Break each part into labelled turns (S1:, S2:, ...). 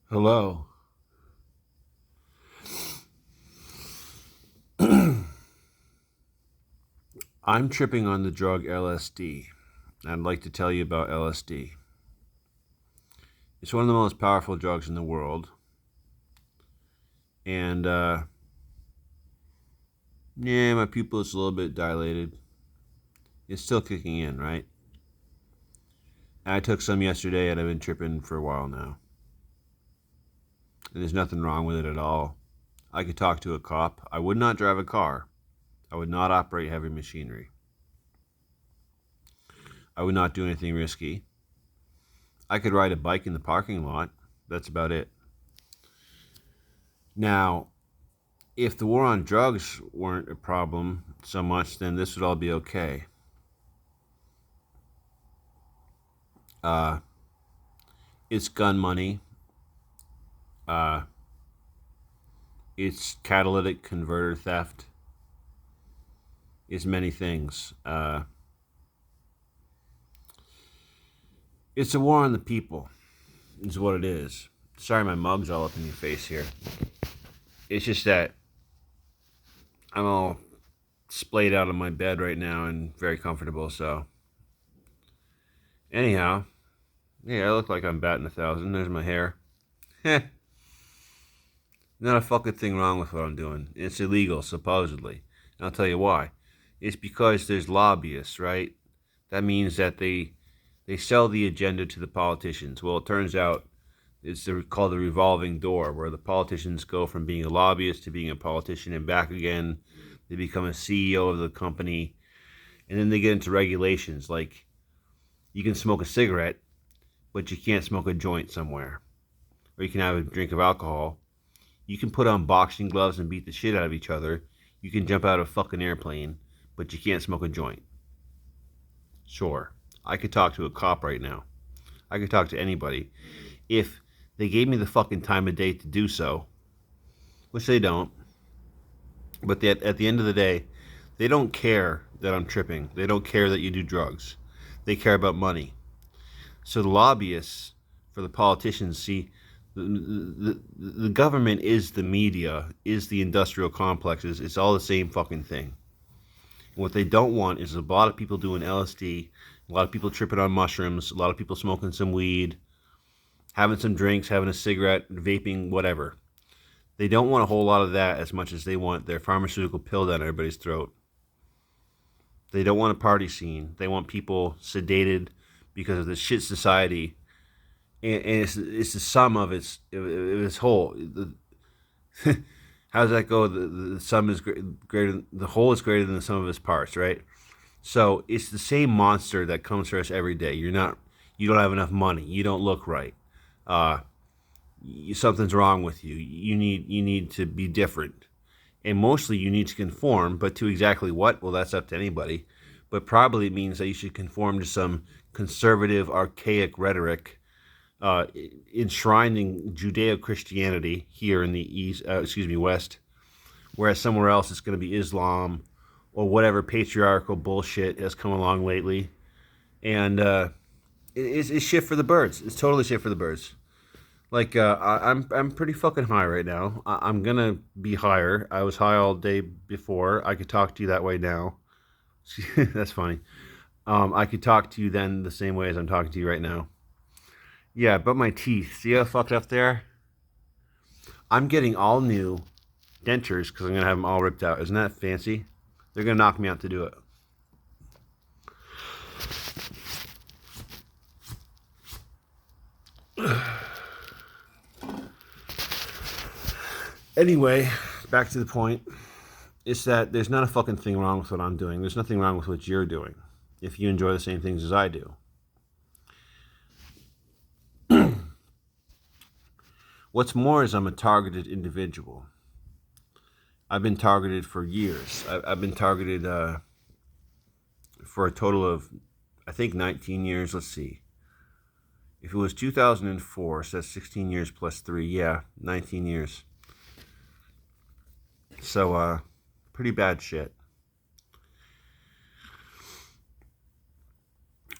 S1: Hello. I'm tripping on the drug LSD. I'd like to tell you about LSD. It's one of the most powerful drugs in the world. And, yeah, my pupil is a little bit dilated. It's still kicking in, right? I took some yesterday and I've been tripping for a while now. And there's nothing wrong with it at all. I could talk to a cop. I would not drive a car. I would not operate heavy machinery. I would not do anything risky. I could ride a bike in the parking lot. That's about it. Now, if the war on drugs weren't a problem so much, then this would all be okay. Uh, it's gun money. Uh, it's catalytic converter theft. It's many things. It's a war on the people, is what it is. Sorry, my mug's all up in your face here. It's just that I'm all splayed out on my bed right now and very comfortable, so. Anyhow, yeah, I look like I'm batting 1,000. There's my hair. Heh. Not a fucking thing wrong with what I'm doing. It's illegal, supposedly. And I'll tell you why. It's because there's lobbyists, right? That means that they sell the agenda to the politicians. Well, it turns out it's called the revolving door, where the politicians go from being a lobbyist to being a politician and back again. They become a CEO of the company, and then they get into regulations like you can smoke a cigarette, but you can't smoke a joint somewhere, or you can have a drink of alcohol. You can put on boxing gloves and beat the shit out of each other. You can jump out of a fucking airplane, but you can't smoke a joint. Sure, I could talk to a cop right now. I could talk to anybody. If they gave me the fucking time of day to do so, which they don't, but at the end of the day, they don't care that I'm tripping. They don't care that you do drugs. They care about money. So the lobbyists for the politicians see the government is the media, is the industrial complexes. It's all the same fucking thing. And what they don't want is a lot of people doing LSD, a lot of people tripping on mushrooms, a lot of people smoking some weed, having some drinks, having a cigarette, vaping, whatever. They don't want a whole lot of that as much as they want their pharmaceutical pill down everybody's throat. They don't want a party scene. They want people sedated because of the shit society, and it's the sum of its whole. How does that go? The sum is greater. The whole is greater than the sum of its parts, right? So it's the same monster that comes for us every day. You don't have enough money. You don't look right. Uh, Something's wrong with you. You need to be different, and mostly you need to conform. But to exactly what? Well, that's up to anybody. But probably it means that you should conform to some conservative, archaic rhetoric uh, enshrining Judeo-Christianity here in the West, whereas somewhere else it's going to be Islam or whatever patriarchal bullshit has come along lately, and it's shit for the birds. It's totally shit for the birds. Like I'm pretty fucking high right now. I'm gonna be higher. I was high all day before. I could talk to you that way now. That's funny. I could talk to you then the same way as I'm talking to you right now. Yeah, but my teeth. See how fucked up there? I'm getting all new dentures because I'm gonna have them all ripped out. Isn't that fancy? They're gonna knock me out to do it. Anyway, back to the point. It's that there's not a fucking thing wrong with what I'm doing. There's nothing wrong with what you're doing if you enjoy the same things as I do. What's more is I'm a targeted individual. I've been targeted for years. I've been targeted for a total of, I think, 19 years. Let's see. If it was 2004, so that's 16 years plus 3. Yeah, 19 years. So, pretty bad shit.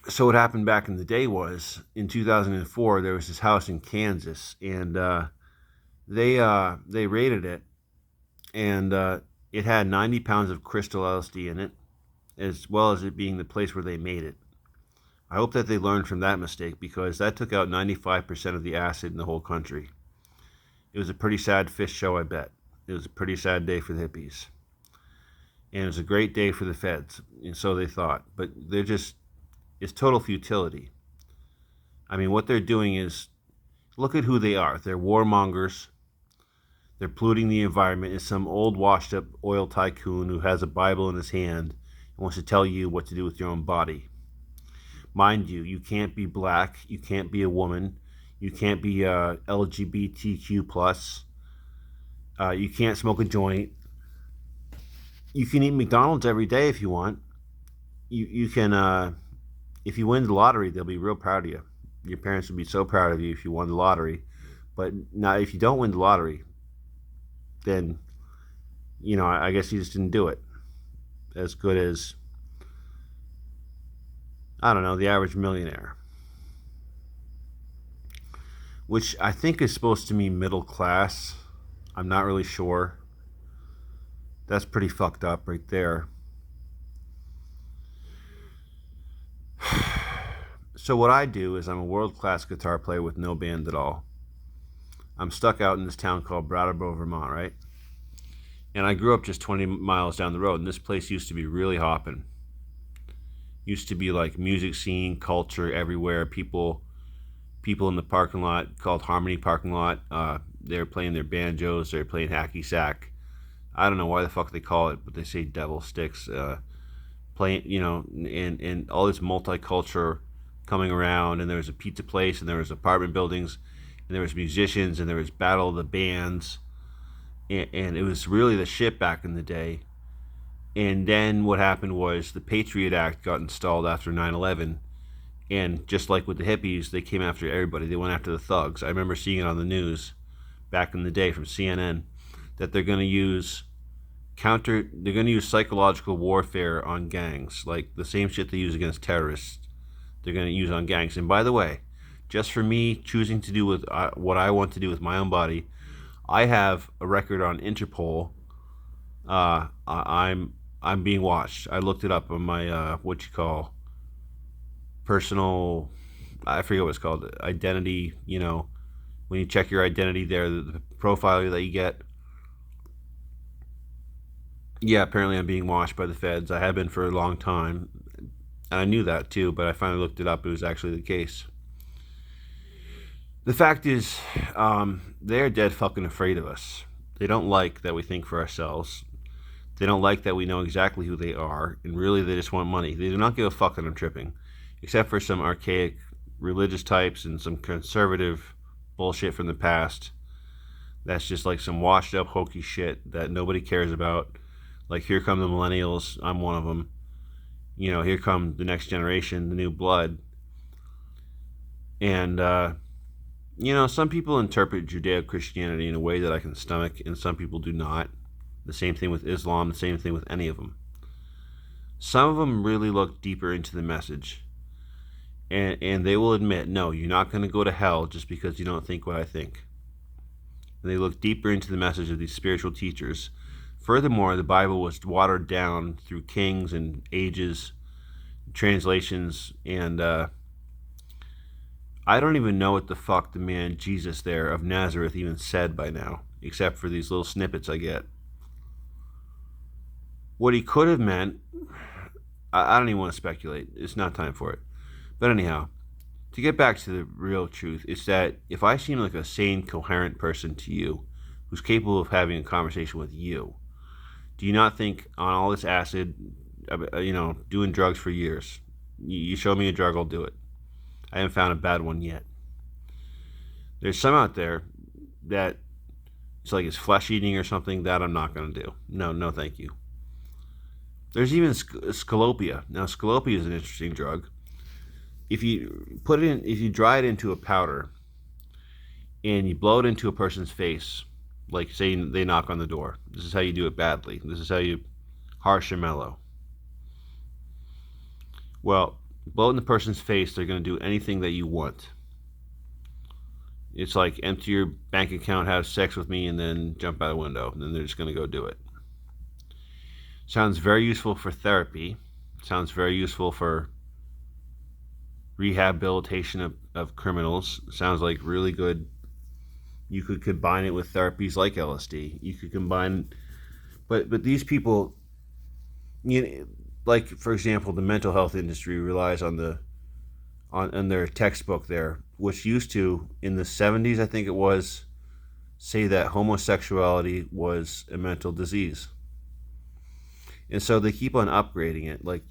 S1: So what happened back in the day was in 2004 there was this house in Kansas, and they raided it, and it had 90 pounds of crystal LSD in it, as well as it being the place where they made it. I hope that they learned from that mistake, because that took out 95% of the acid in the whole country. It was a pretty sad fish show, I bet. It was a pretty sad day for the hippies. And it was a great day for the feds, and so they thought. But it's total futility. I mean, what they're doing is, look at who they are. They're warmongers. They're polluting the environment. It's some old washed up oil tycoon who has a Bible in his hand and wants to tell you what to do with your own body. Mind you, you can't be black. You can't be a woman. You can't be LGBTQ+. You can't smoke a joint. You can eat McDonald's every day if you want. You can, if you win the lottery, they'll be real proud of you. Your parents would be so proud of you if you won the lottery. But now, if you don't win the lottery, then, I guess you just didn't do it as good as, I don't know, the average millionaire. Which I think is supposed to mean middle class. I'm not really sure. That's pretty fucked up right there. So what I do is I'm a world-class guitar player with no band at all. I'm stuck out in this town called Brattleboro, Vermont, right? And I grew up just 20 miles down the road, and this place used to be really hopping. Used to be like music scene, culture everywhere. People in the parking lot called Harmony Parking Lot. They were playing their banjos. They were playing hacky sack. I don't know why the fuck they call it, but they say devil sticks. Playing, and all this multicultural coming around. And there was a pizza place, and there was apartment buildings, and there was musicians, and there was battle of the bands. And it was really the shit back in the day. And then what happened was the Patriot Act got installed after 9/11. And just like with the hippies, they came after everybody. They went after the thugs. I remember seeing it on the news back in the day from CNN that they're going to use psychological warfare on gangs, like the same shit they use against terrorists. They're going to use on gangs. And by the way, just for me choosing to do with what I want to do with my own body, I have a record on Interpol. I'm being watched. I looked it up on my personal, I forget what it's called, identity. When you check your identity there, the profile that you get. Yeah, apparently I'm being watched by the feds. I have been for a long time, and I knew that too, but I finally looked it up. It was actually the case. The fact is, they're dead fucking afraid of us. They don't like that we think for ourselves. They don't like that we know exactly who they are, and really they just want money. They do not give a fuck that I'm tripping, except for some archaic religious types and some conservative bullshit from the past. That's just like some washed up hokey shit that nobody cares about. Like, here come the millennials. I'm one of them. Here come the next generation, the new blood. And, some people interpret Judeo-Christianity in a way that I can stomach, and some people do not. The same thing with Islam, the same thing with any of them. Some of them really look deeper into the message. And they will admit, no, you're not going to go to hell just because you don't think what I think. And they look deeper into the message of these spiritual teachers. Furthermore, the Bible was watered down through kings and ages, translations, and I don't even know what the fuck the man Jesus there of Nazareth even said by now, except for these little snippets I get. What he could have meant, I don't even want to speculate. It's not time for it. But anyhow, to get back to the real truth, it's that if I seem like a sane, coherent person to you, who's capable of having a conversation with you, do you not think on all this acid, doing drugs for years, you show me a drug, I'll do it. I haven't found a bad one yet. There's some out there that it's like it's flesh eating or something that I'm not going to do. No, thank you. There's even scalopia. Now, scalopia is an interesting drug. If you dry it into a powder and you blow it into a person's face, like say they knock on the door, this is how you do it badly. This is how you harsh or mellow. Well, blow it in the person's face, they're going to do anything that you want. It's like empty your bank account, have sex with me, and then jump out a window. And then they're just going to go do it. Sounds very useful for therapy. Sounds very useful for rehabilitation of criminals. Sounds like really good. You could combine it with therapies like LSD. You could combine, but these people, you know, like for example, the mental health industry relies on on their textbook there, which used to in the 70s, I think it was, say that homosexuality was a mental disease. And so they keep on upgrading it, like,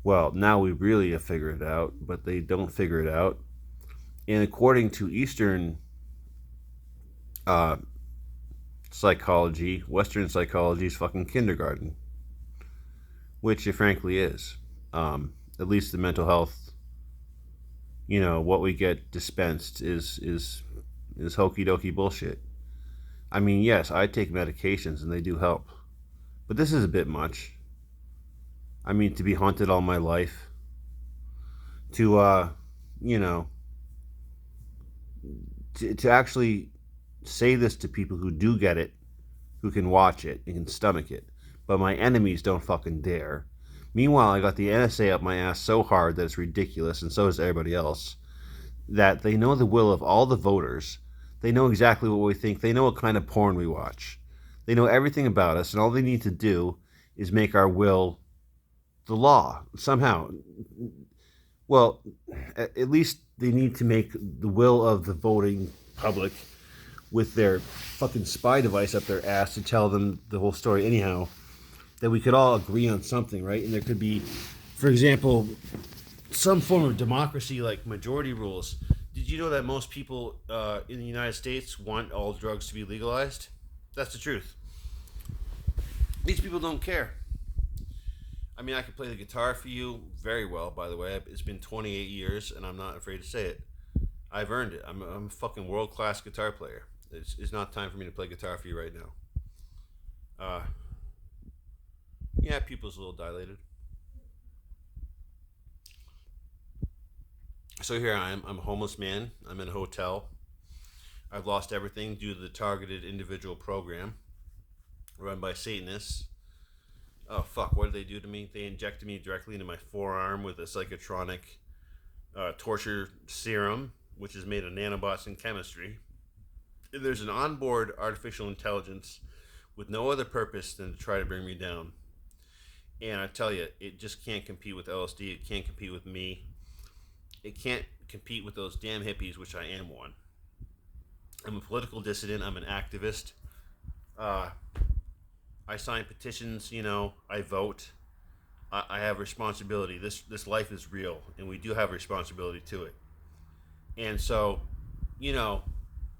S1: well, now we really have figured it out, but they don't figure it out. And according to Eastern uh, psychology, Western psychology is fucking kindergarten, which it frankly is. At least the mental health, what we get dispensed is hokey dokey bullshit. I mean, yes, I take medications and they do help, but this is a bit much. I mean, to be haunted all my life, to you know, to actually say this to people who do get it, who can watch it and can stomach it, but my enemies don't fucking dare. Meanwhile, I got the NSA up my ass so hard that it's ridiculous, and so does everybody else, that they know the will of all the voters. They know exactly what we think. They know what kind of porn we watch. They know everything about us, and all they need to do is make our will the law somehow. Well, at least they need to make the will of the voting public with their fucking spy device up their ass to tell them the whole story anyhow, that we could all agree on something, right? And there could be, for example, some form of democracy like majority rules. Did you know that most people in the United States want all drugs to be legalized? That's the truth. These people don't care. I mean, I can play the guitar for you very well, by the way. It's been 28 years, and I'm not afraid to say it. I've earned it. I'm a fucking world-class guitar player. It's not time for me to play guitar for you right now. Yeah, pupil's a little dilated. So here I am. I'm a homeless man. I'm in a hotel. I've lost everything due to the targeted individual program run by Satanists. Oh fuck! What did they do to me? They injected me directly into my forearm with a psychotronic torture serum, which is made of nanobots and chemistry. There's an onboard artificial intelligence with no other purpose than to try to bring me down. And I tell you, it just can't compete with LSD. It can't compete with me. It can't compete with those damn hippies, which I am one. I'm a political dissident. I'm an activist. I sign petitions. I vote. I have responsibility. This life is real, and we do have responsibility to it. And so,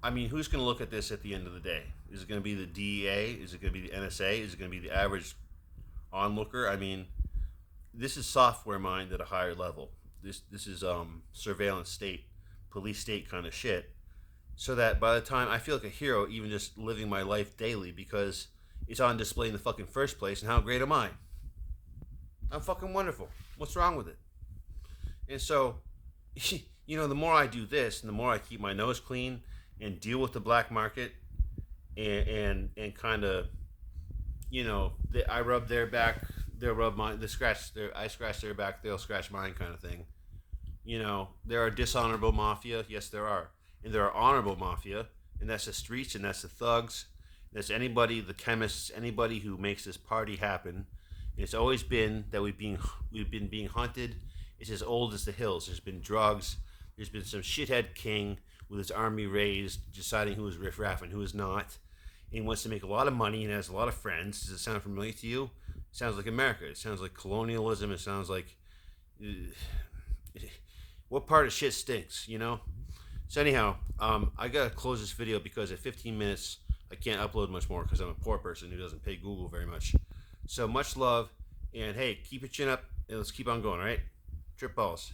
S1: I mean, who's going to look at this at the end of the day? Is it going to be the DEA? Is it going to be the NSA? Is it going to be the average onlooker? I mean, this is software mined at a higher level. This is surveillance state, police state kind of shit. So that by the time I feel like a hero, even just living my life daily, because it's on display in the fucking first place. And how great am I? I'm fucking wonderful. What's wrong with it? And so, the more I do this, and the more I keep my nose clean and deal with the black market, and kind of, I rub their back, they'll rub mine. I scratch their back, they'll scratch mine, kind of thing. There are dishonorable mafia. Yes, there are, and there are honorable mafia, and that's the streets, and that's the thugs. That's anybody, the chemists, anybody who makes this party happen. And it's always been that we've been being hunted. It's as old as the hills. There's been drugs. There's been some shithead king with his army raised, deciding who is riffraff and who is not. And he wants to make a lot of money and has a lot of friends. Does it sound familiar to you? It sounds like America. It sounds like colonialism. It sounds like... what part of shit stinks, So anyhow, I gotta close this video because at 15 minutes, I can't upload much more because I'm a poor person who doesn't pay Google very much. So much love, and hey, keep your chin up, and let's keep on going, all right? Trip balls.